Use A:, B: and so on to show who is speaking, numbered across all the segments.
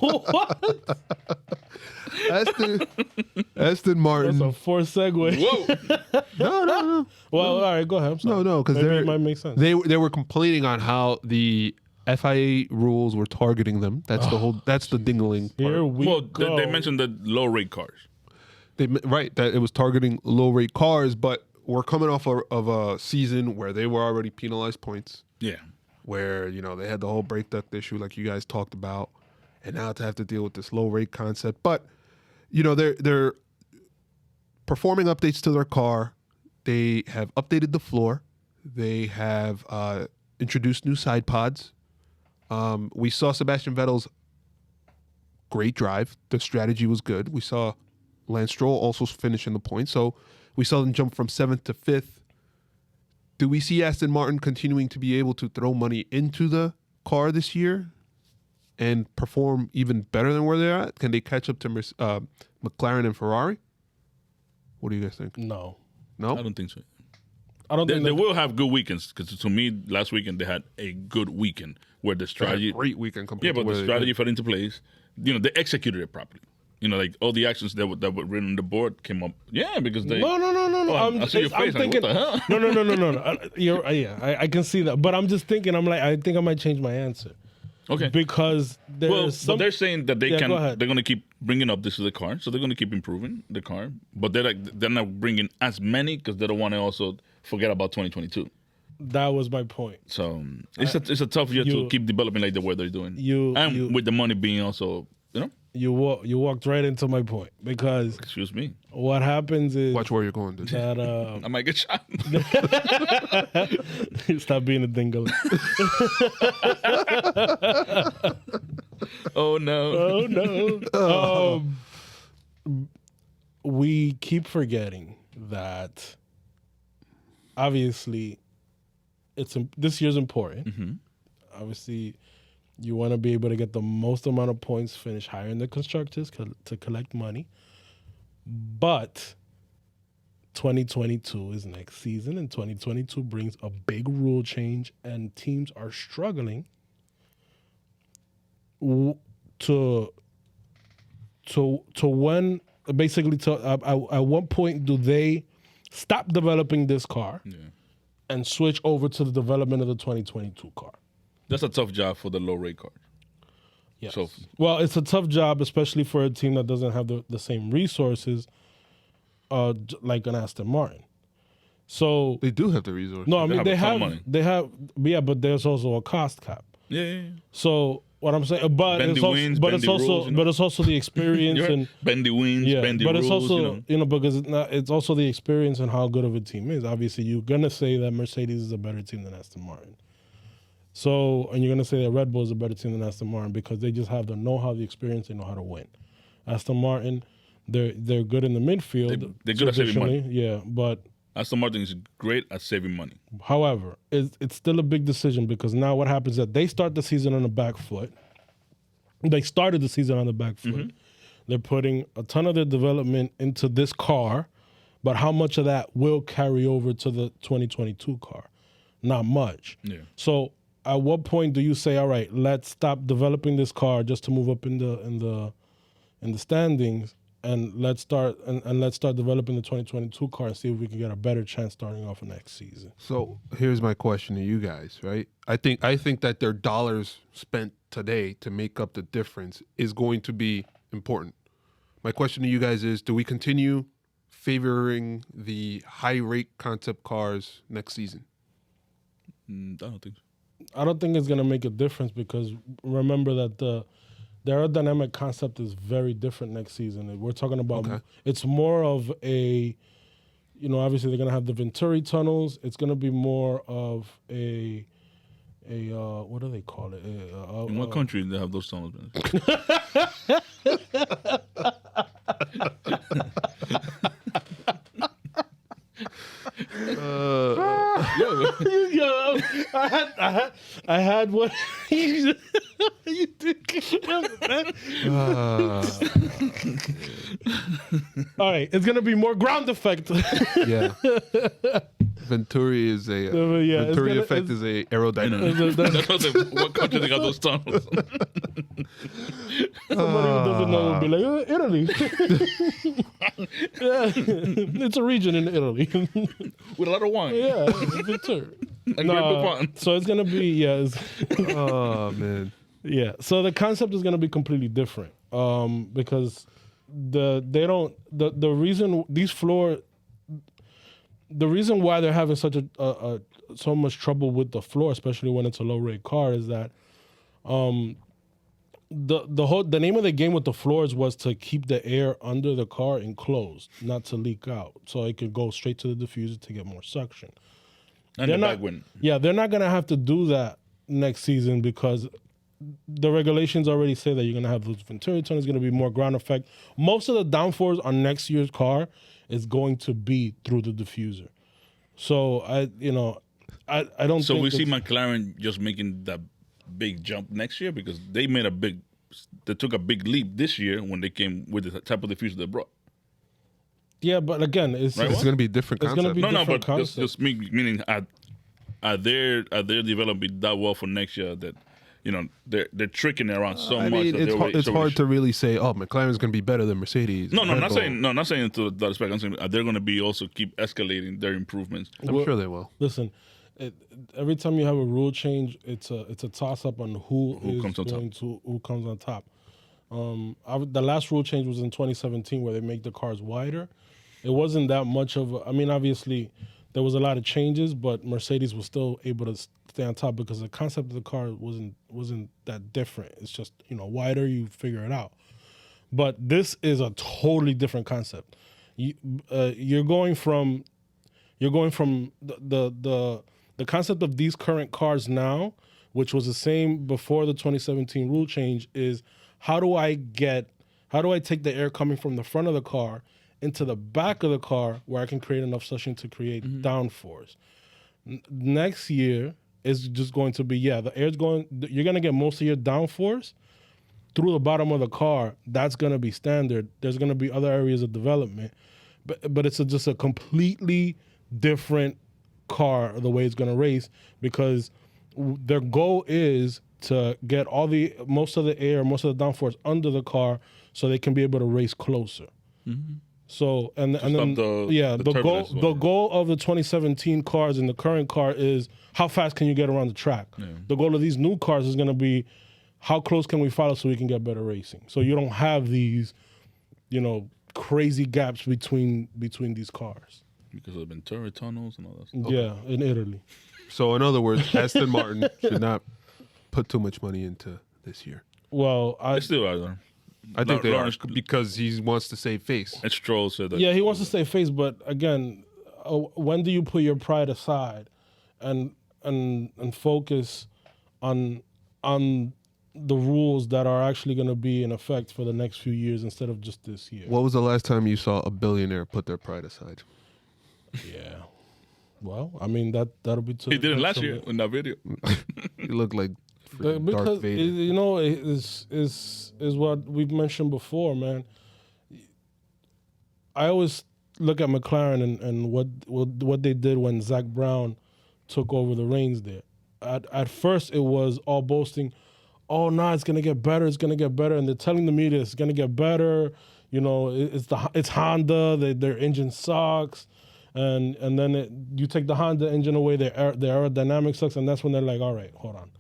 A: What?
B: Aston Martin.
A: That's a forced segue.
C: Whoa.
B: No.
A: Well, all right, go ahead. I'm sorry.
B: No, because
A: Maybe it might make sense.
B: They were complaining on how the FIA rules were targeting them. That's the whole. That's the dingling part.
A: Here we
C: Well,
A: go.
C: they mentioned the low rate cars.
B: Right, that it was targeting low rate cars, but we're coming off of a season where they were already penalized points.
C: Yeah.
B: Where they had the whole brake duct issue, like you guys talked about, and now to have to deal with this low rate concept. But they're performing updates to their car. They have updated the floor. They have introduced new side pods. We saw Sebastian Vettel's great drive. The strategy was good. We saw Lance Stroll also finish in the points. So we saw them jump from 7th to 5th. Do we see Aston Martin continuing to be able to throw money into the car this year and perform even better than where they're at? Can they catch up to McLaren and Ferrari? What do you guys think?
A: No.
B: No?
C: I don't think so.
A: I don't think
C: They will have good weekends because to me, last weekend they had a good weekend where the
B: They had a
C: strategy.
B: great weekend
C: Yeah,
B: compared
C: but
B: to where
C: the
B: they
C: strategy
B: did.
C: fell into place. They executed it properly. Like all the actions that were written on the board came up. Yeah, because they.
A: No.
C: Oh, I see your face.
A: I'm thinking.
C: What the hell?
A: No. I can see that, but I'm just thinking. I think I might change my answer
C: Okay.
A: because there's
C: But they're saying that they
A: Yeah,
C: can.
A: go ahead.
C: They're going to keep bringing up this to the car, so they're going to keep improving the car. But they're not bringing as many because they don't want to also forget about 2022.
A: That was my point.
C: So it's a tough year to keep developing like the way they're doing. With the money being also,
A: You walked right into my point because
C: excuse me,
A: what happens is
B: Watch where you're going, dude.
A: that
C: I might get shot.
A: stop being a dingle.
C: Oh no.
A: Oh no. We keep forgetting that obviously this year's important.
C: Mm-hmm.
A: Obviously, you want to be able to get the most amount of points, finish higher in the constructors to collect money. But 2022 is next season, and 2022 brings a big rule change, and teams are struggling to when basically at what point do they stop developing this car and switch over to the development of the 2022 car?
C: That's a tough job for the low rate cars.
A: Yes.
C: So-
A: Well, it's a tough job, especially for a team that doesn't have the same resources like an Aston Martin. So
B: They do have the resources.
A: no, I mean
C: have a ton of money.
A: they have but there's also a cost cap.
C: Yeah.
A: So what I'm saying, but
C: Bend
A: it's
C: the
A: also,
C: winds,
A: but
C: bend
A: it's
C: the
A: also
C: rules,
A: but it's also the experience
C: You're
A: and
C: bend the winds, bend the
A: but
C: rules.
A: it's also because it's also the experience and how good of a team is. Obviously, you're gonna say that Mercedes is a better team than Aston Martin. So, and you're gonna say that Red Bull is a better team than Aston Martin because they just have the know-how, the experience, they know how to win. Aston Martin, they're good in the midfield.
C: They're good at saving money.
A: traditionally, yeah. But
C: Aston Martin is great at saving money.
A: however, it's still a big decision because now what happens is that they start the season on the back foot. They started the season on the back foot.
C: Mm-hmm.
A: They're putting a ton of their development into this car, but how much of that will carry over to the 2022 car? Not much.
C: Yeah.
A: So at what point do you say, all right, let's stop developing this car just to move up in the standings, and let's start developing the 2022 car and see if we can get a better chance starting off next season.
B: So here's my question to you guys, right? I think that their dollars spent today to make up the difference is going to be important. My question to you guys is, do we continue favoring the high rate concept cars next season?
C: I don't think so.
A: I don't think it's going to make a difference because remember that the aerodynamic concept is very different next season. We're talking about It's more of a, obviously they're going to have the Venturi tunnels. It's going to be more of a what do they call it?
C: In what country do they have those tunnels?
A: Yo, I had what you think. All right, it's gonna be more ground effect.
B: Yeah. Venturi is a
A: Yeah,
B: Venturi effect is a aerodynamic.
C: That's what country they got those tunnels.
A: Somebody who doesn't know would be like, Italy. Yeah, it's a region in Italy.
C: With a lot of wine.
A: Yeah, Venturi.
C: And Great
A: So it's gonna be
B: Oh man.
A: Yeah, so the concept is going to be completely different because the reason why they're having such so much trouble with the floor, especially when it's a low rate car, is that the name of the game with the floors was to keep the air under the car enclosed, not to leak out, so it could go straight to the diffuser to get more suction.
C: And the backwind.
A: Yeah, they're not going to have to do that next season because the regulations already say that you're going to have those Venturi tunnels. It's going to be more ground effect. Most of the downforce on next year's car is going to be through the diffuser. So I don't.
C: So
A: think
C: we see McLaren just making that big jump next year because they took a big leap this year when they came with the type of diffuser they brought.
A: Yeah, but again, it's
B: going to be a different concept.
A: It's going to be different
C: but
A: concept.
C: just meaning are they developing that well for next year that they're tricking it around so much.
B: It's hard to really say. Oh, McLaren's going to be better than Mercedes.
C: No, not saying to that respect. I'm saying they're going to be also keep escalating their improvements.
B: I'm sure they will.
A: Listen, every time you have a rule change, it's a toss up on who comes on top. The last rule change was in 2017 where they make the cars wider. It wasn't that much of. Obviously, there was a lot of changes, but Mercedes was still able to stay on top because the concept of the car wasn't that different. It's just wider, you figure it out. But this is a totally different concept. You're going from the concept of these current cars now, which was the same before the 2017 rule change, is how do I take the air coming from the front of the car into the back of the car where I can create enough suction to create downforce. Next year is just going to be, the air's going, you're going to get most of your downforce through the bottom of the car. That's going to be standard. There's going to be other areas of development, but it's just a completely different car, the way it's going to race, because their goal is to get most of the air, most of the downforce under the car so they can be able to race closer. Mm-hmm. So the goal of the 2017 cars and the current car is how fast can you get around the track. Yeah. The goal of these new cars is going to be how close can we follow so we can get better racing. So you don't have these, crazy gaps between these cars.
C: Because of Venturi tunnels and all that stuff.
A: Yeah, in Italy.
B: So in other words, Aston Martin should not put too much money into this year.
A: Well,
C: they still are though.
B: I think they are because he wants to save face.
C: And Stroll said that.
A: Yeah, he wants to save face, but again, when do you put your pride aside and focus on the rules that are actually going to be in effect for the next few years instead of just this year?
B: What was the last time you saw a billionaire put their pride aside?
A: Yeah. Well, that'll be too.
C: He did it last year in that video.
B: He looked like
A: because
B: Darth Vader.
A: is what we've mentioned before, man. I always look at McLaren and what they did when Zach Brown took over the reins there. At first, it was all boasting, "Oh no, it's gonna get better. It's gonna get better," and they're telling the media it's gonna get better. It's Honda. Their engine sucks. And then you take the Honda engine away, their aerodynamics sucks, and that's when they're like, all right, hold on.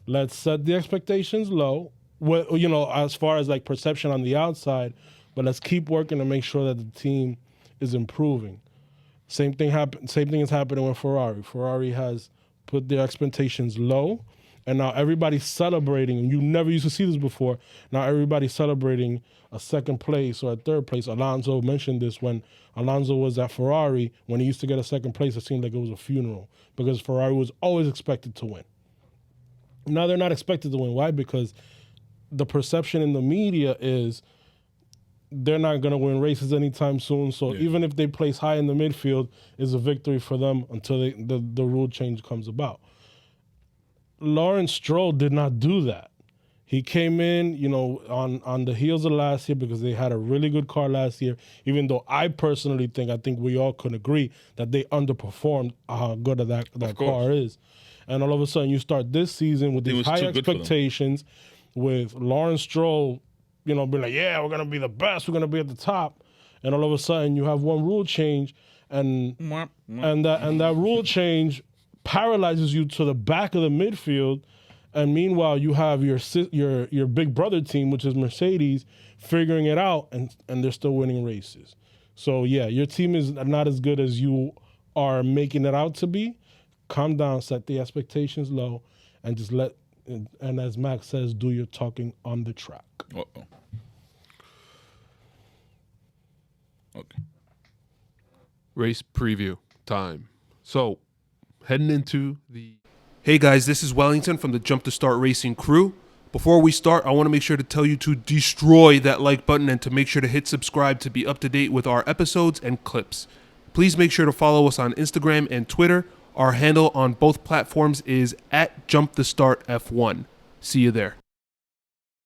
A: Let's set the expectations low, as far as like perception on the outside, but let's keep working to make sure that the team is improving. Same thing is happening with Ferrari. Ferrari has put their expectations low, and now everybody's celebrating, and you never used to see this before. Now everybody's celebrating a second place or a third place. Alonso mentioned this when Alonso was at Ferrari. When he used to get a second place, it seemed like it was a funeral because Ferrari was always expected to win. Now they're not expected to win. Why? Because the perception in the media is they're not going to win races anytime soon. So even if they place high in the midfield, it's a victory for them until the rule change comes about. Lawrence Stroll did not do that. He came in, on the heels of last year because they had a really good car last year, even though I think we all could agree that they underperformed how good that car is. And all of a sudden you start this season with these high expectations with Lawrence Stroll, being like, yeah, we're going to be the best. We're going to be at the top. And all of a sudden you have one rule change and that rule change paralyzes you to the back of the midfield. And meanwhile, you have your big brother team, which is Mercedes, figuring it out, and they're still winning races. So, yeah, your team is not as good as you are making it out to be. Calm down, set the expectations low, and just and as Max says, do your talking on the track.
C: Uh-oh. Okay.
B: Race preview time. So, heading into the... Hey guys, this is Wellington from the Jump to Start Racing crew. Before we start, I want to make sure to tell you to destroy that like button and to make sure to hit subscribe to be up to date with our episodes and clips. Please make sure to follow us on Instagram and Twitter. Our handle on both platforms is @JumpTheStartF1. See you there.